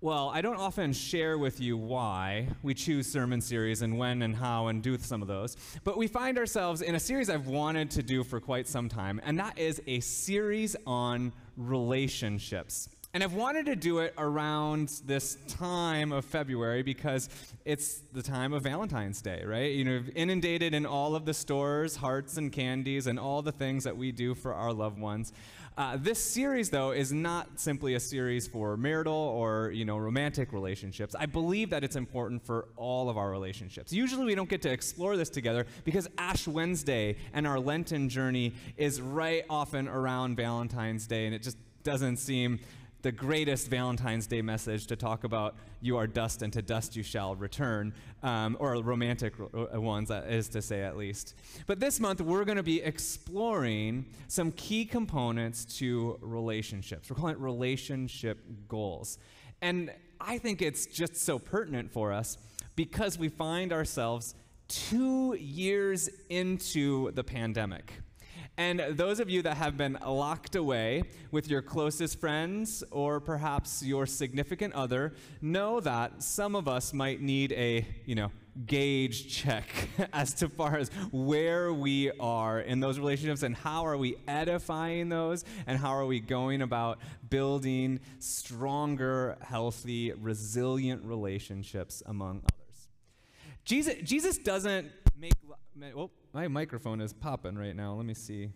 Well, I don't often share with you why we choose sermon series and when and how and do some of those, but we find ourselves in a series I've wanted to do for quite some time, and that is a series on relationships. And I've wanted to do it around this time of February because it's the time of Valentine's Day, right? You know, inundated in all of the stores, hearts and candies, and all the things that we do for our loved ones. This series, though, is not simply a series for marital or, romantic relationships. I believe that it's important for all of our relationships. Usually we don't get to explore this together because Ash Wednesday and our Lenten journey is right often around Valentine's Day, and it just doesn't seem the greatest Valentine's Day message to talk about you are dust and to dust you shall return, or romantic ones, that is to say at least. But this month we're going to be exploring some key components to relationships. We're calling it relationship goals. And I think it's just so pertinent for us because we find ourselves 2 years into the pandemic. And those of you that have been locked away with your closest friends or perhaps your significant other know that some of us might need a, gauge check as to far as where we are in those relationships and how are we edifying those and how are we going about building stronger, healthy, resilient relationships among others. Jesus doesn't make... Oh, my microphone is popping right now. Let me see.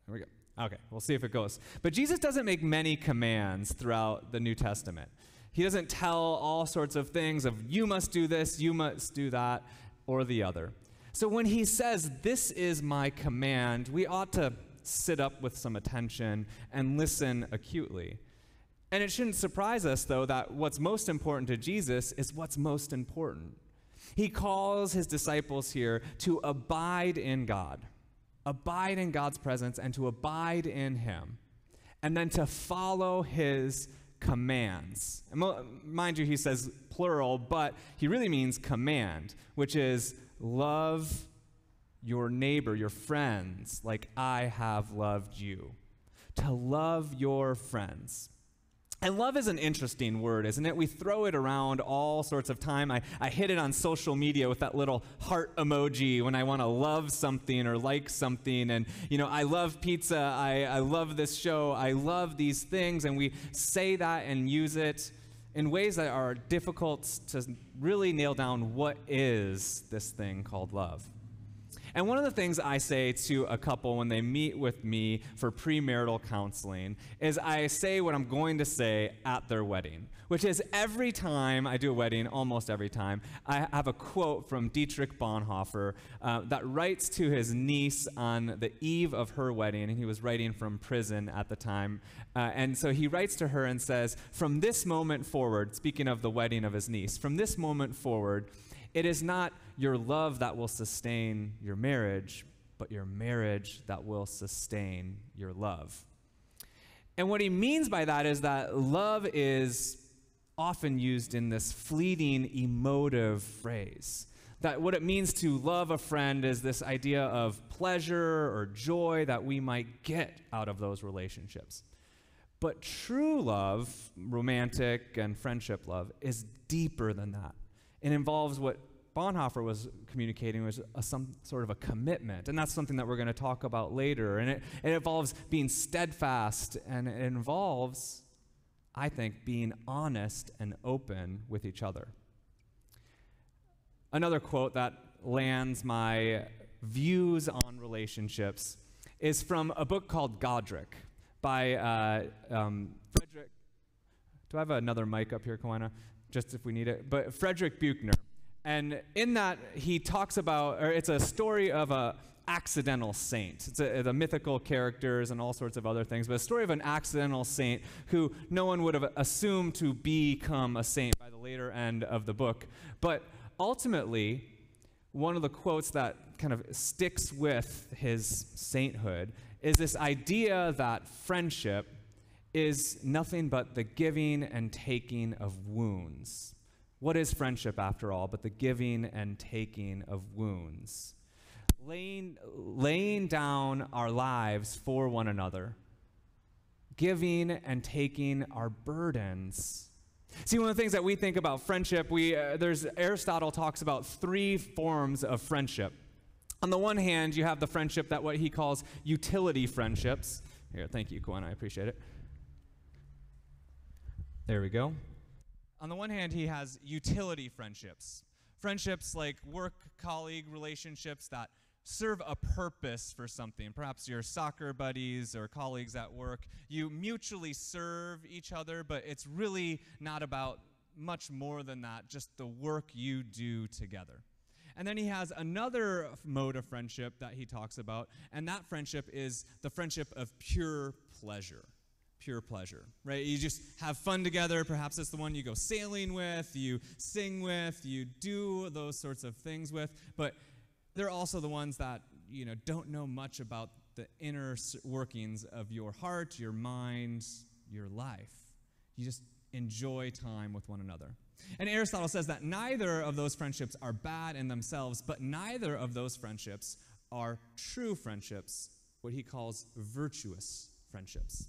There we go. Okay, we'll see if it goes. But Jesus doesn't make many commands throughout the New Testament. He doesn't tell all sorts of things of you must do this, you must do that, or the other. So when he says, this is my command, we ought to sit up with some attention and listen acutely. And it shouldn't surprise us, though, that what's most important to Jesus is what's most important. He calls his disciples here to abide in God, abide in God's presence, and to abide in him, and then to follow his commands. And mind you, he says plural, but he really means command, which is love your neighbor, your friends, like I have loved you. To love your friends. And love is an interesting word, isn't it? We throw it around all sorts of time. I hit it on social media with that little heart emoji when I want to love something or like something. And, I love pizza. I love this show. I love these things. And we say that and use it in ways that are difficult to really nail down what is this thing called love. And one of the things I say to a couple when they meet with me for premarital counseling is I say what I'm going to say at their wedding, which is every time I do a wedding, almost every time, I have a quote from Dietrich Bonhoeffer that writes to his niece on the eve of her wedding, and he was writing from prison at the time. And so he writes to her and says, from this moment forward, speaking of the wedding of his niece, from this moment forward, it is not your love that will sustain your marriage, but your marriage that will sustain your love. And what he means by that is that love is often used in this fleeting, emotive phrase. That what it means to love a friend is this idea of pleasure or joy that we might get out of those relationships. But true love, romantic and friendship love, is deeper than that. It involves what Bonhoeffer was communicating was some sort of a commitment, and that's something that we're going to talk about later. And it involves being steadfast, and it involves, I think, being honest and open with each other. Another quote that lands my views on relationships is from a book called Godric by Frederick. Do I have another mic up here, Kawana? Just if we need it. But Frederick Buechner. And in that, he talks about, or it's a story of a accidental saint. It's the mythical characters and all sorts of other things, but a story of an accidental saint who no one would have assumed to become a saint by the later end of the book. But ultimately, one of the quotes that kind of sticks with his sainthood is this idea that friendship is nothing but the giving and taking of wounds. What is friendship, after all, but the giving and taking of wounds? Laying down our lives for one another, giving and taking our burdens. See, one of the things that we think about friendship, Aristotle talks about 3 forms of friendship. On the one hand, you have the friendship that what he calls utility friendships. Here, thank you, Gwen, I appreciate it. There we go. On the one hand, he has utility friendships. Friendships like work-colleague relationships that serve a purpose for something. Perhaps your soccer buddies or colleagues at work. You mutually serve each other, but it's really not about much more than that, just the work you do together. And then he has another mode of friendship that he talks about, and that friendship is the friendship of pure pleasure. Pure pleasure, right? You just have fun together. Perhaps it's the one you go sailing with, you sing with, you do those sorts of things with, but they're also the ones that, don't know much about the inner workings of your heart, your mind, your life. You just enjoy time with one another. And Aristotle says that neither of those friendships are bad in themselves, but neither of those friendships are true friendships, what he calls virtuous friendships.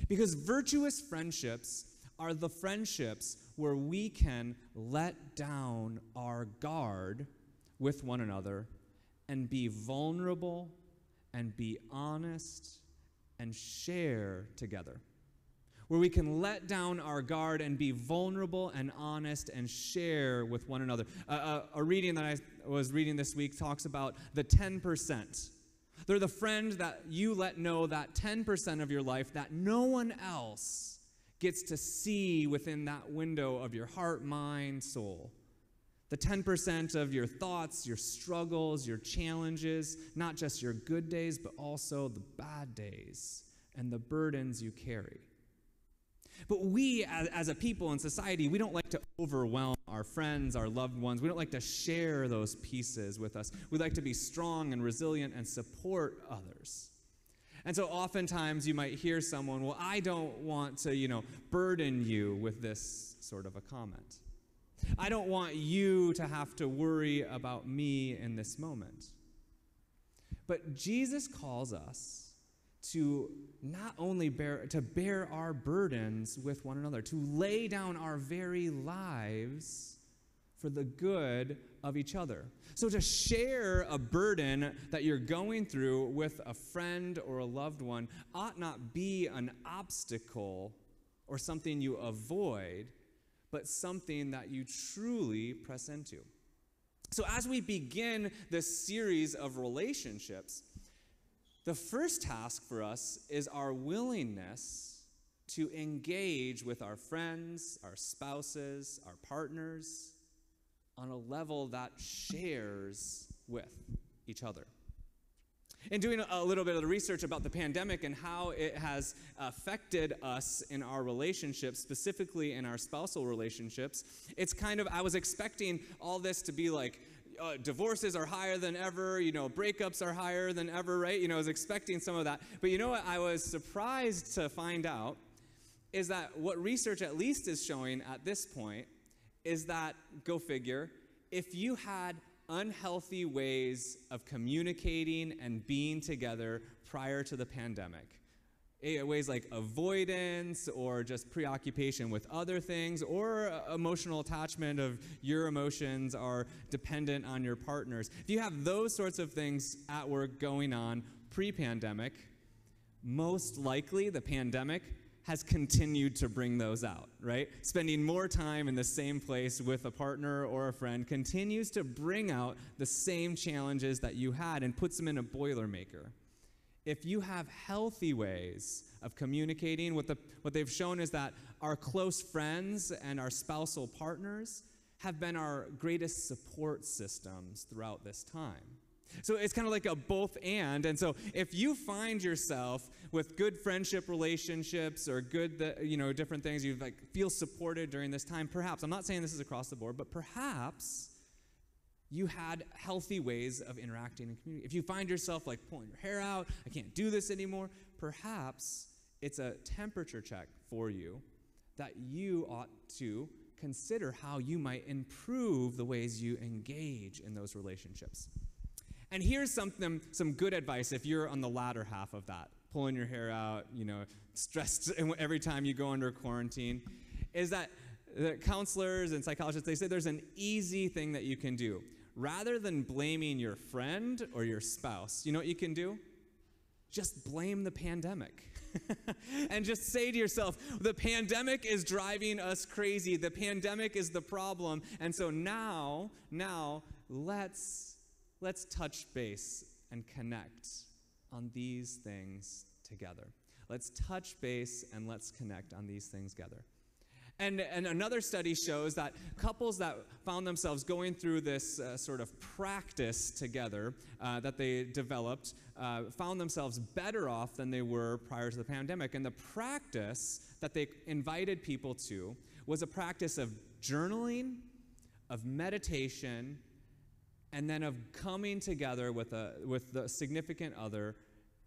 Because virtuous friendships are the friendships where we can let down our guard with one another and be vulnerable and be honest and share together. Where we can let down our guard and be vulnerable and honest and share with one another. A reading that I was reading this week talks about the 10%. They're the friend that you let know that 10% of your life that no one else gets to see within that window of your heart, mind, soul. The 10% of your thoughts, your struggles, your challenges, not just your good days, but also the bad days and the burdens you carry. But we, as a people in society, we don't like to overwhelm our friends, our loved ones. We don't like to share those pieces with us. We like to be strong and resilient and support others. And so oftentimes you might hear someone, well, I don't want to, burden you with this sort of a comment. I don't want you to have to worry about me in this moment. But Jesus calls us to not only bear our burdens with one another, to lay down our very lives for the good of each other. So to share a burden that you're going through with a friend or a loved one ought not be an obstacle or something you avoid, but something that you truly press into. So as we begin this series of relationships, the first task for us is our willingness to engage with our friends, our spouses, our partners on a level that shares with each other. In doing a little bit of the research about the pandemic and how it has affected us in our relationships, specifically in our spousal relationships, I was expecting all this to be like, divorces are higher than ever, breakups are higher than ever, right? I was expecting some of that. But you know what I was surprised to find out is that what research at least is showing at this point is that, go figure, if you had unhealthy ways of communicating and being together prior to the pandemic, ways like avoidance or just preoccupation with other things or emotional attachment of your emotions are dependent on your partners. If you have those sorts of things at work going on pre-pandemic, most likely the pandemic has continued to bring those out, right? Spending more time in the same place with a partner or a friend continues to bring out the same challenges that you had and puts them in a Boilermaker. If you have healthy ways of communicating, what they've shown is that our close friends and our spousal partners have been our greatest support systems throughout this time. So it's kind of like a both and so if you find yourself with good friendship relationships or good, different things, you feel supported during this time, perhaps, I'm not saying this is across the board, but perhaps you had healthy ways of interacting and communicating. If you find yourself pulling your hair out, I can't do this anymore, perhaps it's a temperature check for you that you ought to consider how you might improve the ways you engage in those relationships. And here's some good advice if you're on the latter half of that, pulling your hair out, stressed every time you go under quarantine, is that the counselors and psychologists, they say there's an easy thing that you can do. Rather than blaming your friend or your spouse, you know what you can do? Just blame the pandemic. And just say to yourself, the pandemic is driving us crazy. The pandemic is the problem. And so now let's touch base and connect on these things together. Let's touch base and let's connect on these things together. And another study shows that couples that found themselves going through this sort of practice together that they developed found themselves better off than they were prior to the pandemic. And the practice that they invited people to was a practice of journaling, of meditation, and then of coming together with the significant other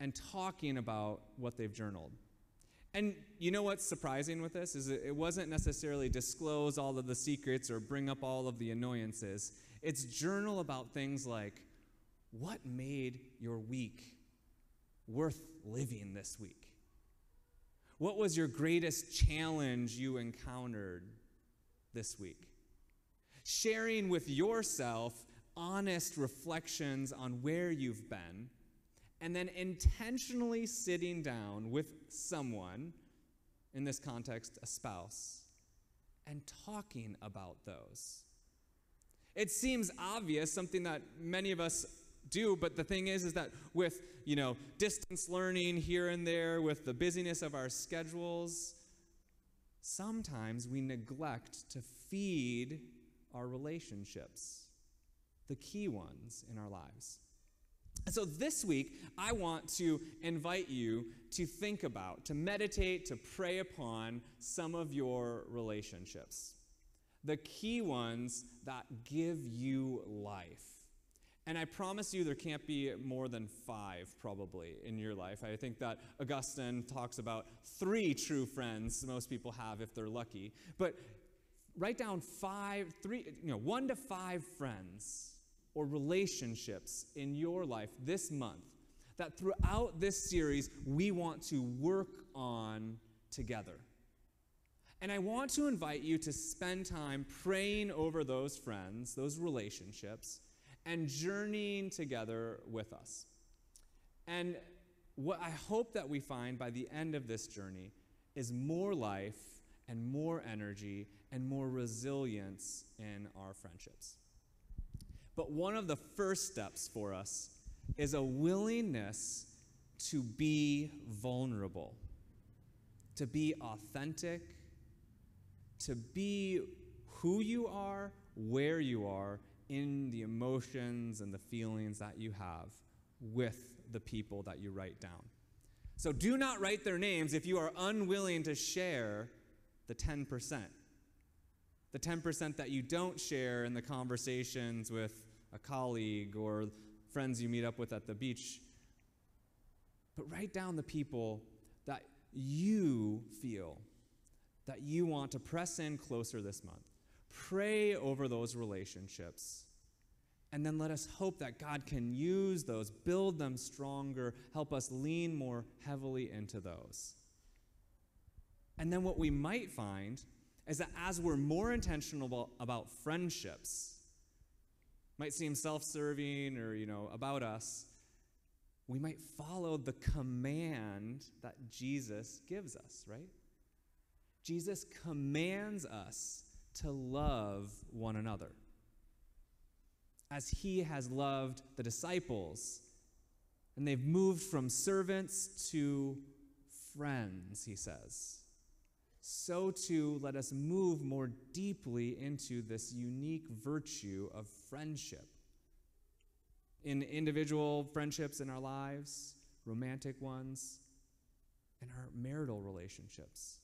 and talking about what they've journaled. And you know what's surprising with this is it wasn't necessarily disclose all of the secrets or bring up all of the annoyances. It's journal about things like, what made your week worth living this week? What was your greatest challenge you encountered this week? Sharing with yourself honest reflections on where you've been, and then intentionally sitting down with someone, in this context, a spouse, and talking about those. It seems obvious, something that many of us do, but the thing is that with, distance learning here and there, with the busyness of our schedules, sometimes we neglect to feed our relationships, the key ones in our lives. And so this week, I want to invite you to think about, to meditate, to pray upon some of your relationships. The key ones that give you life. And I promise you there can't be more than 5 probably in your life. I think that Augustine talks about 3 true friends most people have if they're lucky. But write down 1 to 5 friends or relationships in your life this month that throughout this series we want to work on together. And I want to invite you to spend time praying over those friends, those relationships, and journeying together with us. And what I hope that we find by the end of this journey is more life and more energy and more resilience in our friendships. But one of the first steps for us is a willingness to be vulnerable, to be authentic, to be who you are, where you are, in the emotions and the feelings that you have with the people that you write down. So do not write their names if you are unwilling to share the 10%. The 10% that you don't share in the conversations with a colleague or friends you meet up with at the beach. But write down the people that you feel that you want to press in closer this month. Pray over those relationships. And then let us hope that God can use those, build them stronger, help us lean more heavily into those. And then what we might find is that as we're more intentional about friendships, might seem self-serving or, about us, we might follow the command that Jesus gives us, right? Jesus commands us to love one another as he has loved the disciples. And they've moved from servants to friends, he says. So too, let us move more deeply into this unique virtue of friendship. In individual friendships in our lives, romantic ones, and our marital relationships.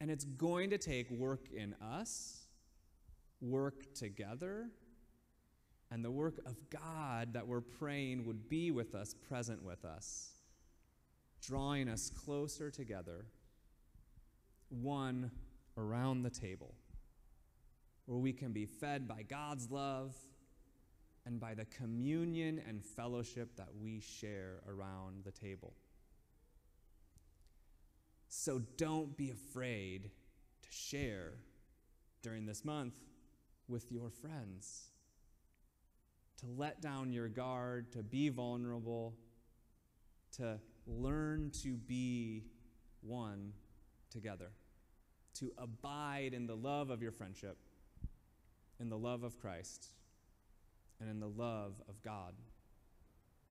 And it's going to take work in us, work together, and the work of God that we're praying would be with us, present with us, drawing us closer together, one around the table, where we can be fed by God's love and by the communion and fellowship that we share around the table. So don't be afraid to share during this month with your friends. To let down your guard, to be vulnerable, to learn to be one together, to abide in the love of your friendship, in the love of Christ, and in the love of God.